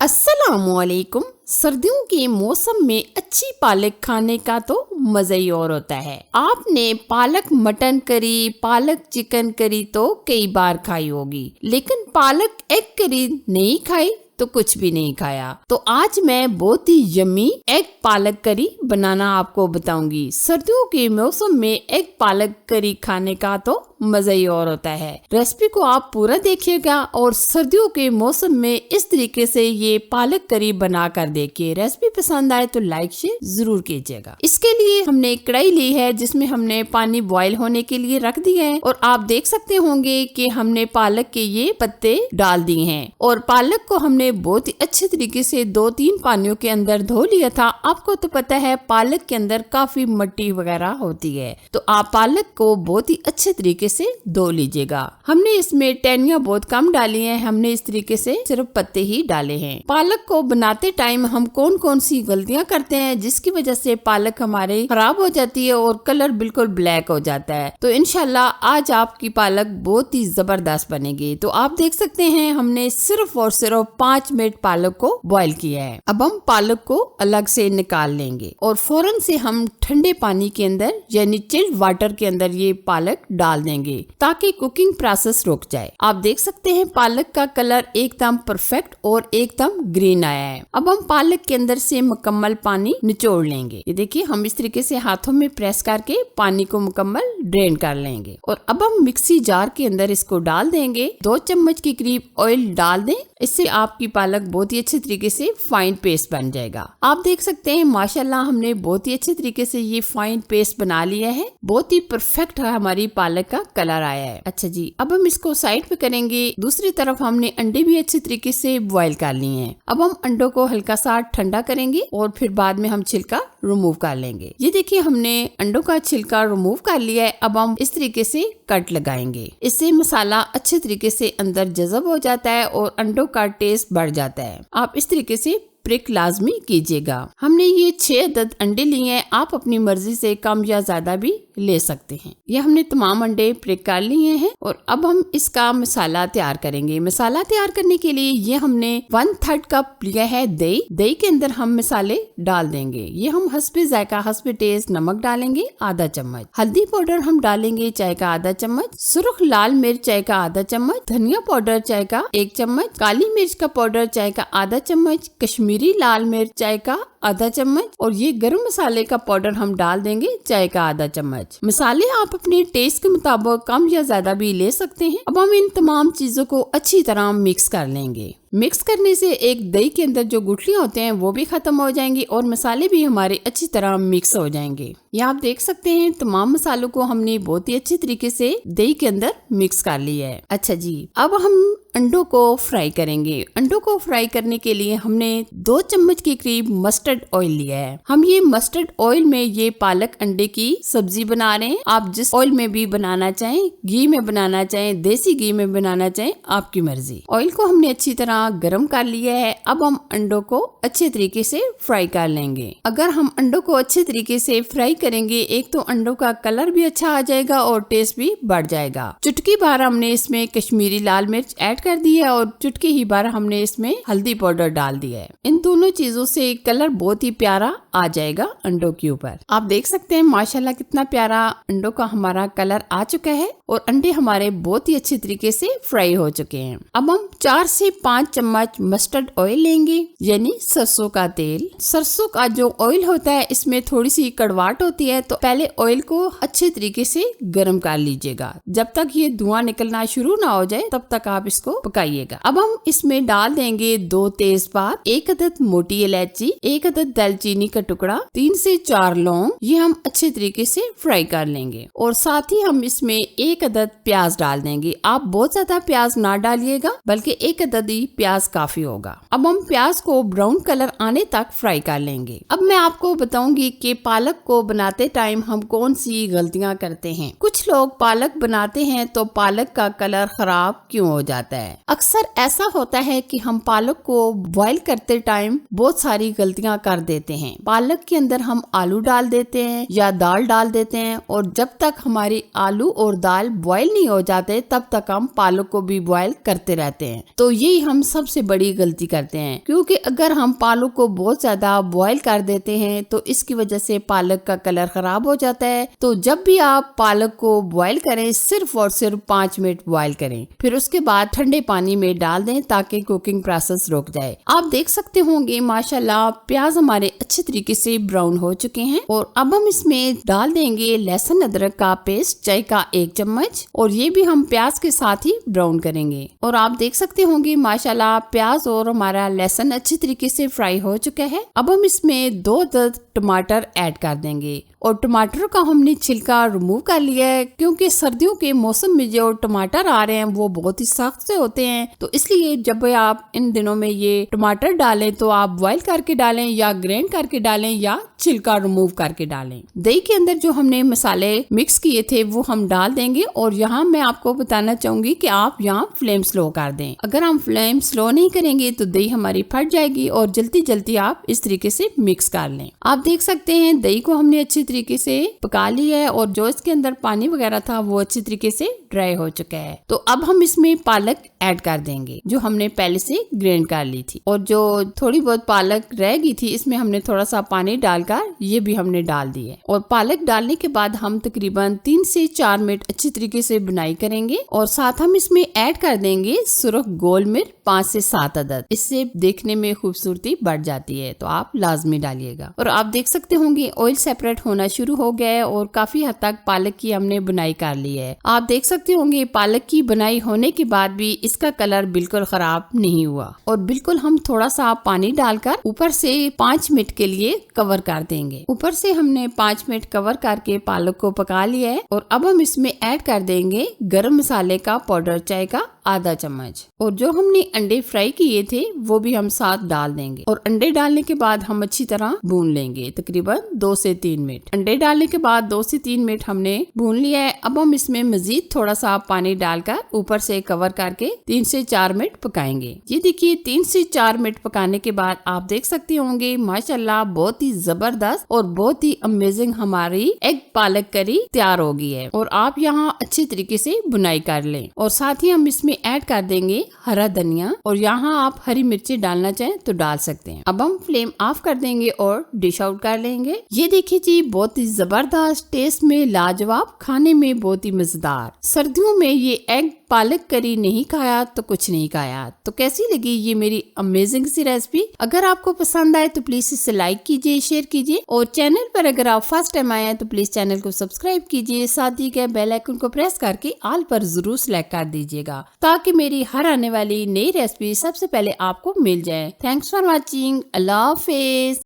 अस्सलामुअलैकुम। सर्दियों के मौसम में अच्छी पालक खाने का तो मजा ही और होता है। आपने पालक मटन करी, पालक चिकन करी तो कई बार खाई होगी, लेकिन पालक एग करी नहीं खाई तो कुछ भी नहीं खाया। तो आज मैं बहुत ही यम्मी एग पालक करी बनाना आपको बताऊंगी। सर्दियों के मौसम में एग पालक करी खाने का तो मजा ही और होता है। रेसिपी को आप पूरा देखिएगा और सर्दियों के मौसम में इस तरीके से ये पालक करी बना कर देखिए। रेसिपी पसंद आए तो लाइक शेयर जरूर कीजिएगा। इसके लिए हमने कढ़ाई ली है जिसमें हमने पानी बॉईल होने के लिए रख दिया है और आप देख सकते होंगे कि हमने पालक के ये पत्ते डाल दिए हैं और पालक को हमने बहुत ही अच्छे तरीके से 2-3 पानियों के अंदर धो लिया था। आपको तो पता है पालक के अंदर काफी मिट्टी वगैरह होती है, तो आप पालक को बहुत ही अच्छे तरीके से धो लीजिएगा। हमने इसमें टहनियाँ बहुत कम डाली हैं, हमने इस तरीके से सिर्फ पत्ते ही डाले हैं। पालक को बनाते टाइम हम कौन कौन सी गलतियाँ करते हैं जिसकी वजह से पालक हमारे खराब हो जाती है और कलर बिल्कुल ब्लैक हो जाता है, तो इंशाल्लाह आज आपकी पालक बहुत ही जबरदस्त बनेगी। तो आप देख सकते हैं हमने सिर्फ और सिर्फ 5 मिनट पालक को बॉईल किया है। अब हम पालक को अलग से निकाल लेंगे और फौरन से हम ठंडे पानी के अंदर यानी चिल्ड वाटर के अंदर ये पालक डाल देंगे ताकि कुकिंग प्रोसेस रुक जाए। आप देख सकते हैं पालक का कलर एकदम परफेक्ट और एकदम ग्रीन आया है। अब हम पालक के अंदर से मुकम्मल पानी निचोड़ लेंगे। ये देखिए हम इस तरीके से हाथों में प्रेस करके पानी को मुकम्मल ड्रेन कर लेंगे और अब हम मिक्सी जार के अंदर इसको डाल देंगे। 2 चम्मच के करीब ऑयल डाल दें, इससे आपकी पालक बहुत ही अच्छे तरीके से फाइन पेस्ट बन जाएगा। आप देख सकते हैं माशाल्लाह हमने बहुत ही अच्छे तरीके से ये फाइन पेस्ट बना लिया है। बहुत ही परफेक्ट हमारी पालक का कलर आया है। अच्छा जी, अब हम इसको साइड पे करेंगे। दूसरी तरफ हमने अंडे भी अच्छे तरीके से बॉईल कर लिए हैं। अब हम अंडों को हल्का सा ठंडा करेंगे और फिर बाद में हम छिलका रिमूव कर लेंगे। ये देखिए हमने अंडों का छिलका रिमूव कर लिया है। अब हम इस तरीके से कट लगाएंगे, इससे मसाला अच्छे तरीके से अंदर जज़ब हो जाता है और अंडों का टेस्ट बढ़ जाता है। आप इस तरीके से प्रिक लाजमी कीजिएगा। हमने ये 6 अदद अंडे लिए हैं, आप अपनी मर्जी से कम या ज्यादा भी ले सकते हैं। ये हमने तमाम अंडे प्रिक कर लिए हैं और अब हम इसका मसाला तैयार करेंगे। मसाला तैयार करने के लिए ये हमने 1/3 कप लिया है दही। दही के अंदर हम मसाले डाल देंगे। ये हम हस्बे जायका हस्बे टेस्ट नमक डालेंगे आधा चम्मच, हल्दी पाउडर हम डालेंगे चाय का आधा चम्मच, सुर्ख लाल मिर्च चाय का आधा चम्मच, धनिया पाउडर चाय का 1 चम्मच, काली मिर्च का पाउडर चाय का आधा चम्मच, कश्मीरी लाल मिर्च चाय का आधा चम्मच और ये गरम मसाले का पाउडर हम डाल देंगे चाय का आधा चम्मच। मसाले आप अपने टेस्ट के मुताबिक कम या ज्यादा भी ले सकते हैं। अब हम इन तमाम चीजों को अच्छी तरह मिक्स कर लेंगे। मिक्स करने से एक दही के अंदर जो गुठलियां होते हैं वो भी खत्म हो जाएंगी और मसाले भी हमारे अच्छी तरह मिक्स हो जाएंगे। ये आप देख सकते हैं तमाम मसालों को हमने बहुत ही अच्छी तरीके से दही के अंदर मिक्स कर लिया है। अच्छा जी, अब हम अंडों को फ्राई करेंगे। अंडों को फ्राई करने के लिए हमने 2 चम्मच के करीब मस्टर्ड ऑयल लिया है। हम ये मस्टर्ड ऑयल में ये पालक अंडे की सब्जी बना रहे हैं। आप जिस ऑयल में भी बनाना चाहें, घी में बनाना चाहें, देसी घी में बनाना चाहें, आपकी मर्जी। ऑयल को हमने अच्छी तरह गरम कर लिया है। अब हम अंडों को अच्छे तरीके से फ्राई कर लेंगे। अगर हम अंडों को अच्छे तरीके से फ्राई करेंगे, एक तो अंडों का कलर भी अच्छा आ जाएगा और टेस्ट भी बढ़ जाएगा। चुटकी भर हमने इसमें कश्मीरी लाल मिर्च ऐड कर दी है और चुटकी ही भर हमने इसमें हल्दी पाउडर डाल दिया है। इन दोनों चीजों से कलर बहुत ही प्यारा आ जाएगा अंडों के ऊपर। आप देख सकते हैं माशाल्लाह कितना प्यारा अंडों का हमारा कलर आ चुका है और अंडे हमारे बहुत ही अच्छे तरीके से फ्राई हो चुके हैं। अब हम 4 से 5 चम्मच मस्टर्ड ऑयल लेंगे यानी सरसों का तेल। सरसों का जो ऑयल होता है इसमें थोड़ी सी कड़वाहट होती है, तो पहले ऑयल को अच्छे तरीके से गर्म कर लीजिएगा। जब तक ये धुआं निकलना शुरू ना हो जाए तब तक आप इसको पकाइएगा। अब हम इसमें डाल देंगे 2 तेजपात, 1 अदद मोटी इलायची, 1 अदद दालचीनी का टुकड़ा, 3 से 4 लौंग। ये हम अच्छे तरीके से फ्राई कर लेंगे और साथ ही हम इसमें 1 अदद प्याज डाल देंगे। आप बहुत ज्यादा प्याज ना डालिएगा बल्कि 1 अदद ही प्याज काफी होगा। अब हम प्याज को ब्राउन कलर आने तक फ्राई कर लेंगे। अब मैं आपको बताऊंगी कि पालक को बनाते टाइम हम कौन सी गलतियां करते हैं। कुछ लोग पालक बनाते हैं तो पालक का कलर खराब क्यों हो जाता है। अक्सर ऐसा होता है कि हम पालक को बॉईल करते टाइम बहुत सारी गलतियां कर देते हैं। पालक के अंदर हम आलू डाल देते हैं या दाल डाल देते हैं और जब तक हमारी आलू और दाल बॉईल नहीं हो जाते तब तक हम पालक को भी बॉईल करते रहते हैं। तो यही हम सबसे बड़ी गलती करते हैं, क्योंकि अगर हम पालक को बहुत ज्यादा बॉईल कर देते हैं तो इसकी वजह से पालक का कलर खराब हो जाता है। तो जब भी आप पालक को बॉईल करें सिर्फ और सिर्फ 5 मिनट बॉईल करें, फिर उसके बाद ठंडे पानी में डाल दें ताकि कुकिंग प्रोसेस रुक जाए। आप देख सकते होंगे माशाल्लाह प्याज हमारे अच्छे तरीके से ब्राउन हो चुके हैं और अब हम इसमें डाल देंगे लहसुन अदरक का पेस्ट चाय का 1 चम्मच और ये भी हम प्याज के साथ ही ब्राउन करेंगे। और आप देख सकते होंगे माशाल्लाह प्याज और हमारा लहसुन अच्छी तरीके से फ्राई हो चुका है। अब हम इसमें 2 अदद टमाटर ऐड कर देंगे और टमाटर का हमने छिलका रिमूव कर लिया है, क्योंकि सर्दियों के मौसम में जो टमाटर आ रहे हैं वो बहुत ही सख्त से होते हैं। तो इसलिए जब आप इन दिनों में ये टमाटर डालें तो आप बॉईल करके डालें या ग्राइंड करके डालें या छिलका रिमूव करके डालें। दही के अंदर जो हमने मसाले मिक्स किए थे वो हम डाल देंगे और यहाँ मैं आपको बताना चाहूंगी कि आप यहाँ फ्लेम स्लो कर दें। अगर हम फ्लेम स्लो नहीं करेंगे तो दही हमारी फट जाएगी और जल्दी जल्दी आप इस तरीके से मिक्स कर लें। आप देख सकते हैं दही को हमने अच्छी तरीके से पका लिया है और जो इसके अंदर पानी वगैरह था वो अच्छी तरीके से ड्राई हो चुका है। तो अब हम इसमें पालक ऐड कर देंगे जो हमने पहले से ग्राइंड कर ली थी, और जो थोड़ी बहुत पालक रह गई थी इसमें हमने थोड़ा सा पानी डालकर ये भी हमने डाल दी है। और पालक डालने के बाद हम तकरीबन 3 से 4 मिनट अच्छी तरीके से बुनाई करेंगे और साथ हम इसमें ऐड कर देंगे सुरख गोल मिर्च 5 से 7 अदद। इससे देखने में खूबसूरती बढ़ जाती है, तो आप लाजमी डालिएगा। और आप देख सकते होंगे ऑयल सेपरेट होना शुरू हो गया है और काफी हद तक पालक की हमने बुनाई कर ली है। आप देख सकते होंगे पालक की बुनाई होने के बाद भी इसका कलर बिल्कुल खराब नहीं हुआ। और बिल्कुल हम थोड़ा सा पानी डालकर ऊपर से 5 मिनट के लिए कवर कर देंगे। ऊपर से हमने 5 मिनट कवर करके पालक को पका लिया है और अब हम इसमें ऐड कर देंगे गरम मसाले का पाउडर चाय का आधा चम्मच, और जो हमने अंडे फ्राई किए थे वो भी हम साथ डाल देंगे। और अंडे डालने के बाद हम अच्छी तरह भून लेंगे तकरीबन 2 से 3 मिनट। अंडे डालने के बाद 2 से 3 मिनट हमने भून लिया है। अब हम इसमें मजीद थोड़ा सा पानी डालकर ऊपर से कवर करके 3 से 4 मिनट पकाएंगे। ये देखिए 3 से 4 मिनट पकाने के बाद आप देख सकते होंगे माशाल्लाह बहुत ही जबरदस्त और बहुत ही अमेजिंग हमारी एग पालक करी तैयार हो गई है। और आप यहाँ अच्छी तरीके से बुनाई कर लें और साथ ही हम इसमें ऐड कर देंगे हरा धनिया, और यहाँ आप हरी मिर्ची डालना चाहें तो डाल सकते हैं। अब हम फ्लेम ऑफ कर देंगे और डिश आउट कर लेंगे। ये देखिए जी बहुत ही जबरदस्त, टेस्ट में लाजवाब, खाने में बहुत ही मजेदार। सर्दियों में ये एग पालक करी नहीं खाया तो कुछ नहीं खाया। तो कैसी लगी ये मेरी अमेजिंग सी रेसिपी? अगर आपको पसंद आए तो प्लीज इसे लाइक कीजिए, शेयर कीजिए, और चैनल पर अगर आप फर्स्ट टाइम आए हैं तो प्लीज चैनल को सब्सक्राइब कीजिए। साथ ही के बेल आइकन को प्रेस करके ऑल पर जरूर सिलेक्ट कर दीजिएगा ताकि मेरी हर आने वाली नई रेसिपी सबसे पहले आपको मिल जाए। Thanks for watching. Allah Hafiz.